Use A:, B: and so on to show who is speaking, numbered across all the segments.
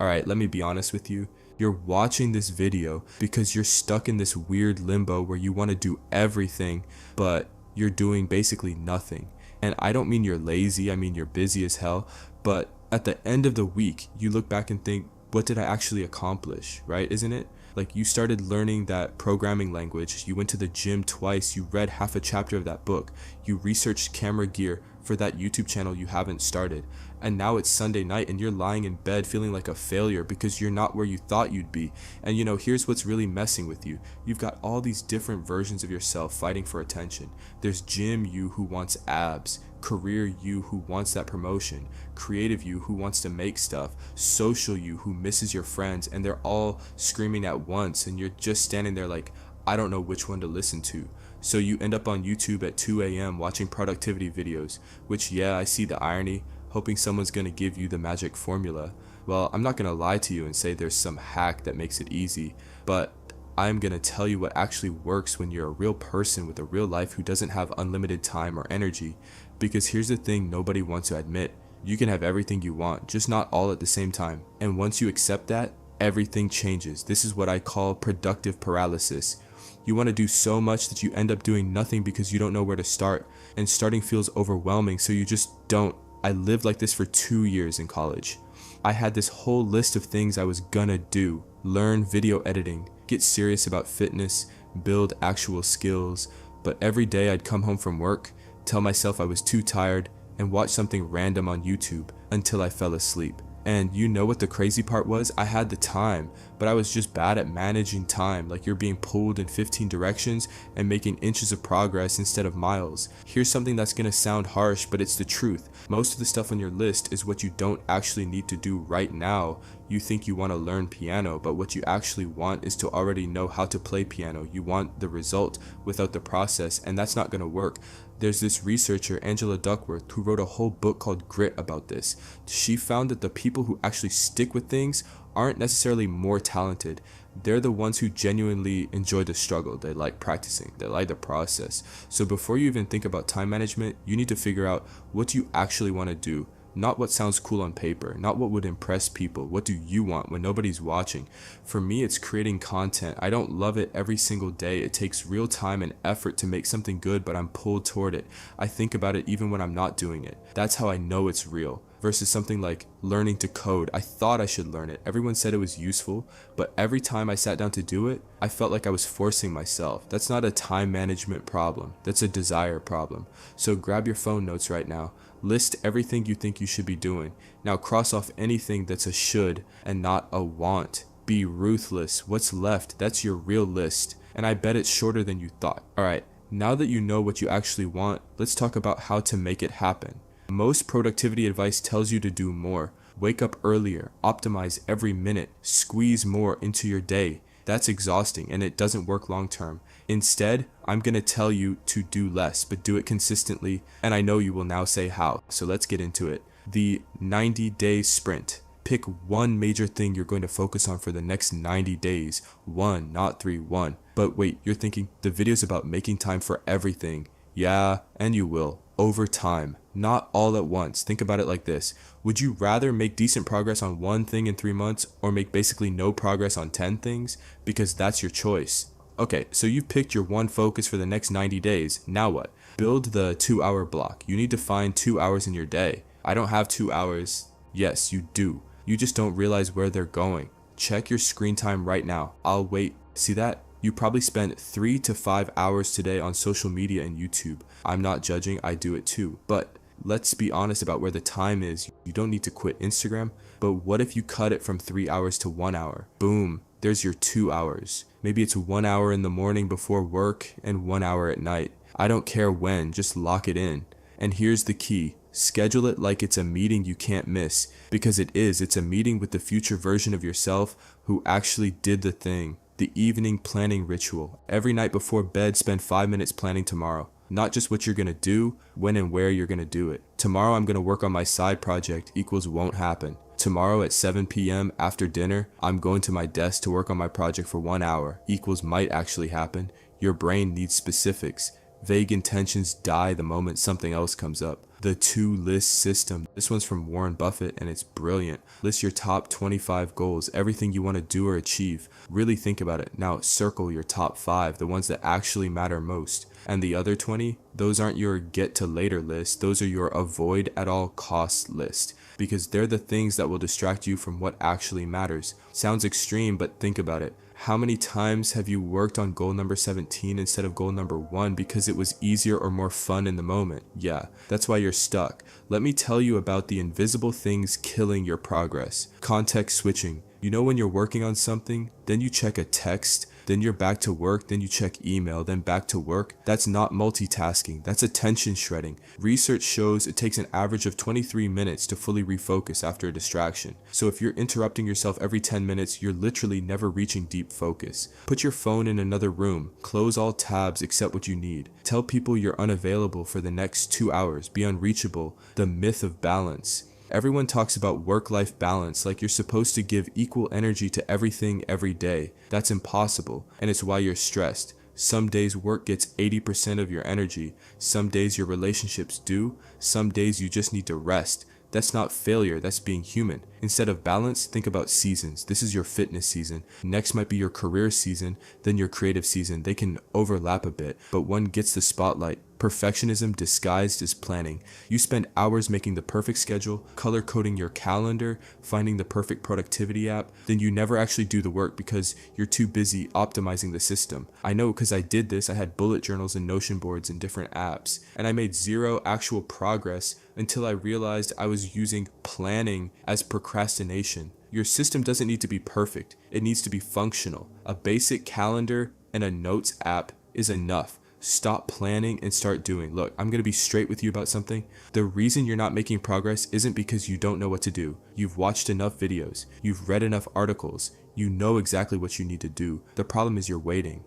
A: Alright, let me be honest with you. You're watching this video because you're stuck in this weird limbo where you want to do everything, but you're doing basically nothing. And I don't mean you're lazy, I mean you're busy as hell, but at the end of the week, you look back and think, what did I actually accomplish, right? Isn't it? Like, you started learning that programming language, you went to the gym twice, you read half a chapter of that book, you researched camera gear for that YouTube channel you haven't started, and now it's Sunday night and you're lying in bed feeling like a failure because you're not where you thought you'd be. And here's what's really messing with you. You've got all these different versions of yourself fighting for attention. There's gym you who wants abs, career you who wants that promotion, creative you who wants to make stuff, social you who misses your friends, and they're all screaming at once and you're just standing there like, I don't know which one to listen to. So you end up on YouTube at 2 a.m. watching productivity videos, which, yeah, I see the irony, hoping someone's gonna give you the magic formula. Well, I'm not gonna lie to you and say there's some hack that makes it easy, but I'm gonna tell you what actually works when you're a real person with a real life who doesn't have unlimited time or energy. Because here's the thing nobody wants to admit. You can have everything you want, just not all at the same time. And once you accept that, everything changes. This is what I call productive paralysis. You want to do so much that you end up doing nothing because you don't know where to start, and starting feels overwhelming, so you just don't. I lived like this for 2 years in college. I had this whole list of things I was gonna do: learn video editing, get serious about fitness, build actual skills, but every day I'd come home from work, tell myself I was too tired, and watch something random on YouTube until I fell asleep. And you know what the crazy part was? I had the time, but I was just bad at managing time, like you're being pulled in 15 directions and making inches of progress instead of miles. Here's something that's gonna sound harsh, but it's the truth. Most of the stuff on your list is what you don't actually need to do right now. You think you want to learn piano, but what you actually want is to already know how to play piano. You want the result without the process, and that's not gonna work. There's this researcher, Angela Duckworth, who wrote a whole book called Grit about this. She found that the people who actually stick with things aren't necessarily more talented. They're the ones who genuinely enjoy the struggle. They like practicing, they like the process. So before you even think about time management, you need to figure out what do you actually want to do. Not what sounds cool on paper, not what would impress people. What do you want when nobody's watching? For me, it's creating content. I don't love it every single day. It takes real time and effort to make something good, but I'm pulled toward it. I think about it even when I'm not doing it. That's how I know it's real. Versus something like learning to code. I thought I should learn it. Everyone said it was useful, but every time I sat down to do it, I felt like I was forcing myself. That's not a time management problem. That's a desire problem. So grab your phone notes right now. List everything you think you should be doing. Now cross off anything that's a should and not a want. Be ruthless. What's left? That's your real list. And I bet it's shorter than you thought. Alright, now that you know what you actually want, let's talk about how to make it happen. Most productivity advice tells you to do more. Wake up earlier, optimize every minute, squeeze more into your day. That's exhausting and it doesn't work long term. Instead, I'm gonna tell you to do less, but do it consistently, and I know you will now say how, so let's get into it. The 90-day sprint. Pick one major thing you're going to focus on for the next 90 days. One, not three, one. But wait, you're thinking, the video's about making time for everything. Yeah, and you will. Over time, not all at once. Think about it like this. Would you rather make decent progress on one thing in 3 months or make basically no progress on 10 things? Because that's your choice. Okay, so you've picked your one focus for the next 90 days. Now what? Build the 2-hour block. You need to find 2 hours in your day. I don't have 2 hours. Yes, you do. You just don't realize where they're going. Check your screen time right now. I'll wait. See that? You probably spent 3 to 5 hours today on social media and YouTube. I'm not judging, I do it too. But let's be honest about where the time is. You don't need to quit Instagram, but what if you cut it from 3 hours to 1 hour? Boom, there's your 2 hours. Maybe it's 1 hour in the morning before work and 1 hour at night. I don't care when, just lock it in. And here's the key. Schedule it like it's a meeting you can't miss, because it is. It's a meeting with the future version of yourself who actually did the thing. The evening planning ritual. Every night before bed, spend 5 minutes planning tomorrow. Not just what you're gonna do, when and where you're gonna do it. Tomorrow I'm gonna work on my side project equals won't happen. Tomorrow at 7 p.m. after dinner, I'm going to my desk to work on my project for 1 hour equals might actually happen. Your brain needs specifics. Vague intentions die the moment something else comes up. The two list system. This one's from Warren Buffett and it's brilliant. List your top 25 goals, everything you want to do or achieve. Really think about it. Now circle your top 5, the ones that actually matter most. And the other 20, those aren't your get to later list, those are your avoid at all costs list. Because they're the things that will distract you from what actually matters. Sounds extreme, but think about it. How many times have you worked on goal number 17 instead of goal number 1 because it was easier or more fun in the moment? Yeah, that's why you're stuck. Let me tell you about the invisible things killing your progress. Context switching. You know when you're working on something, then you check a text, then you're back to work, then you check email, then back to work. That's not multitasking, that's attention shredding. Research shows it takes an average of 23 minutes to fully refocus after a distraction. So if you're interrupting yourself every 10 minutes, you're literally never reaching deep focus. Put your phone in another room, close all tabs except what you need. Tell people you're unavailable for the next 2 hours, be unreachable. The myth of balance. Everyone talks about work-life balance like you're supposed to give equal energy to everything every day. That's impossible, and it's why you're stressed. Some days work gets 80% of your energy. Some days your relationships do. Some days you just need to rest. That's not failure, that's being human. Instead of balance, think about seasons. This is your fitness season. Next might be your career season, then your creative season. They can overlap a bit, but one gets the spotlight. Perfectionism disguised as planning. You spend hours making the perfect schedule, color coding your calendar, finding the perfect productivity app, then you never actually do the work because you're too busy optimizing the system. I know because I did this. I had bullet journals and Notion boards and different apps, and I made zero actual progress until I realized I was using planning as procrastination. Your system doesn't need to be perfect. It needs to be functional. A basic calendar and a notes app is enough. Stop planning and start doing. Look, I'm going to be straight with you about something. The reason you're not making progress isn't because you don't know what to do. You've watched enough videos. You've read enough articles. You know exactly what you need to do. The problem is you're waiting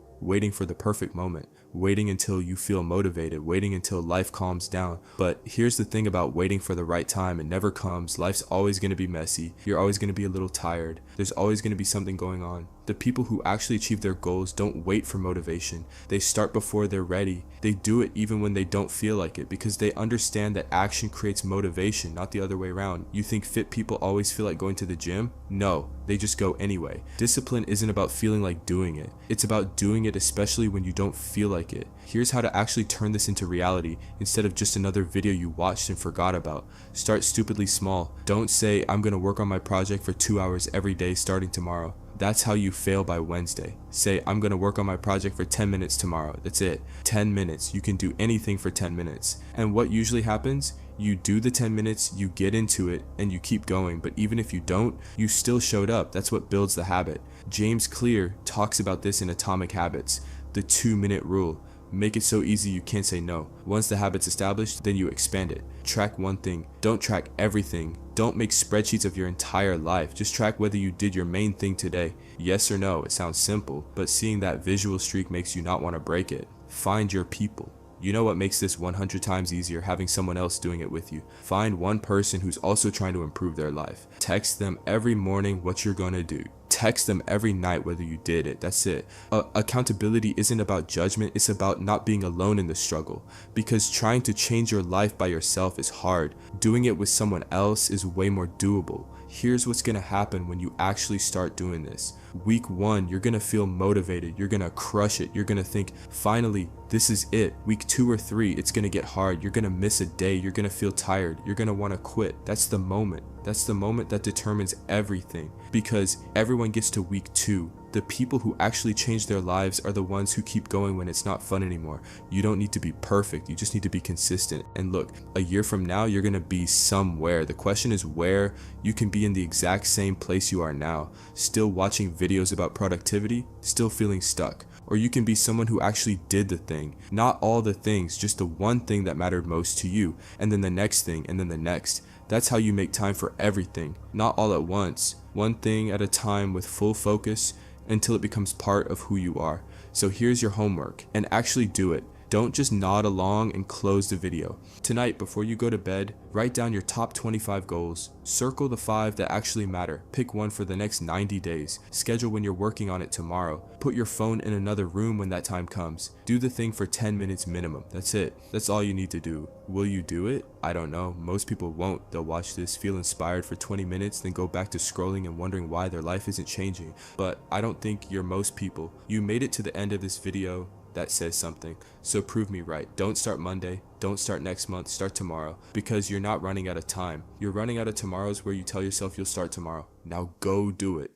A: for the perfect moment, waiting until you feel motivated, waiting until life calms down. But here's the thing about waiting for the right time. It never comes. Life's always going to be messy. You're always going to be a little tired. There's always going to be something going on. The people who actually achieve their goals don't wait for motivation. They start before they're ready. They do it even when they don't feel like it because they understand that action creates motivation, not the other way around. You think fit people always feel like going to the gym? No, they just go anyway. Discipline isn't about feeling like doing it. It's about doing it especially when you don't feel like it. Here's how to actually turn this into reality instead of just another video you watched and forgot about. Start stupidly small. Don't say, I'm going to work on my project for 2 hours every day starting tomorrow. That's how you fail by Wednesday. Say, I'm going to work on my project for 10 minutes tomorrow. That's it. 10 minutes. You can do anything for 10 minutes. And what usually happens? You do the 10 minutes, you get into it, and you keep going. But even if you don't, you still showed up. That's what builds the habit. James Clear talks about this in Atomic Habits, the 2-minute rule. Make it so easy you can't say no. Once the habit's established, then you expand it. Track one thing. Don't track everything. Don't make spreadsheets of your entire life. Just track whether you did your main thing today. Yes or no. It sounds simple, but seeing that visual streak makes you not want to break it. Find your people. You know what makes this 100 times easier? Having someone else doing it with you. Find one person who's also trying to improve their life. Text them every morning what you're going to do. Text them every night whether you did it. That's it. Accountability isn't about judgment. It's about not being alone in the struggle. Because trying to change your life by yourself is hard. Doing it with someone else is way more doable. Here's what's going to happen when you actually start doing this. Week 1, you're going to feel motivated. You're going to crush it. You're going to think, finally, this is it. Week 2 or 3, it's going to get hard. You're going to miss a day. You're going to feel tired. You're going to want to quit. That's the moment. That's the moment that determines everything. Because everyone gets to week 2. The people who actually change their lives are the ones who keep going when it's not fun anymore. You don't need to be perfect. You just need to be consistent. And look, a year from now, you're going to be somewhere. The question is where. You can be in the exact same place you are now, still watching videos about productivity, still feeling stuck. Or you can be someone who actually did the thing. Not all the things, just the one thing that mattered most to you. And then the next thing, and then the next. That's how you make time for everything. Not all at once. One thing at a time with full focus, until it becomes part of who you are. So here's your homework, and actually do it. Don't just nod along and close the video. Tonight, before you go to bed, write down your top 25 goals. Circle the 5 that actually matter. Pick one for the next 90 days. Schedule when you're working on it tomorrow. Put your phone in another room when that time comes. Do the thing for 10 minutes minimum. That's it. That's all you need to do. Will you do it? I don't know. Most people won't. They'll watch this, feel inspired for 20 minutes, then go back to scrolling and wondering why their life isn't changing. But I don't think you're most people. You made it to the end of this video. That says something. So prove me right. Don't start Monday. Don't start next month. Start tomorrow. Because you're not running out of time. You're running out of tomorrows where you tell yourself you'll start tomorrow. Now go do it.